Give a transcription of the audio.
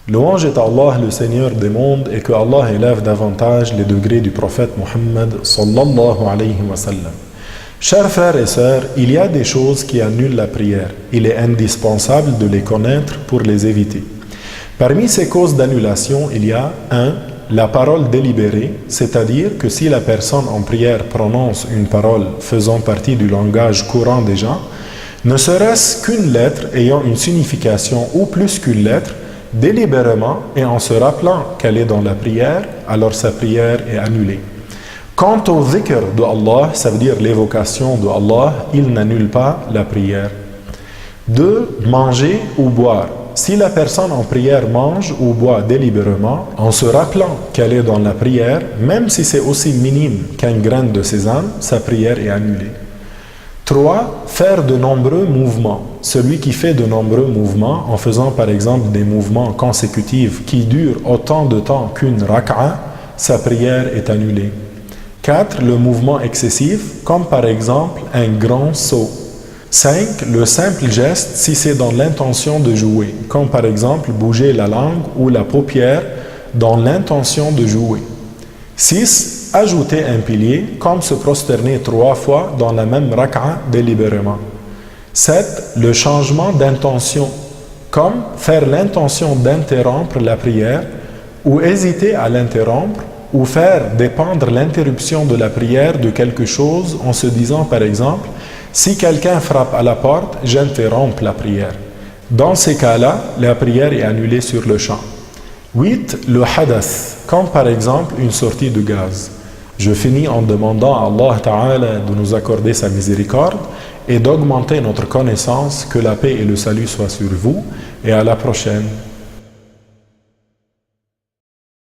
Louange est à Allah, le Seigneur des mondes, et que Allah élève davantage les degrés du prophète Muhammad sallallahu alayhi wa sallam. Chers frères et sœurs, il y a des choses qui annulent la prière. Il est indispensable de les connaître pour les éviter. Parmi ces causes d'annulation, il y a 1. La parole délibérée, c'est-à-dire que si la personne en prière prononce une parole faisant partie du langage courant des gens, ne serait-ce qu'une lettre ayant une signification ou plus qu'une lettre, délibérément et en se rappelant qu'elle est dans la prière, alors sa prière est annulée. Quant au dhikr de Allah, ça veut dire l'évocation de Allah, il n'annule pas la prière. 2. Manger ou boire. Si la personne en prière mange ou boit délibérément, en se rappelant qu'elle est dans la prière, même si c'est aussi minime qu'un grain de sésame, sa prière est annulée. 3. Faire de nombreux mouvements. Celui qui fait de nombreux mouvements, en faisant par exemple des mouvements consécutifs qui durent autant de temps qu'une rak'a, sa prière est annulée. 4. Le mouvement excessif, comme par exemple un grand saut. 5. Le simple geste si c'est dans l'intention de jouer, comme par exemple bouger la langue ou la paupière dans l'intention de jouer. 6. Ajouter un pilier, comme se prosterner 3 fois dans la même rak'a délibérément. 7. Le changement d'intention, comme faire l'intention d'interrompre la prière ou hésiter à l'interrompre ou faire dépendre l'interruption de la prière de quelque chose en se disant par exemple si quelqu'un frappe à la porte, j'interromps la prière. Dans ces cas-là, la prière est annulée sur le champ. 8. Le hadath, comme par exemple une sortie de gaz. Je finis en demandant à Allah Ta'ala de nous accorder sa miséricorde et d'augmenter notre connaissance, que la paix et le salut soient sur vous, et à la prochaine.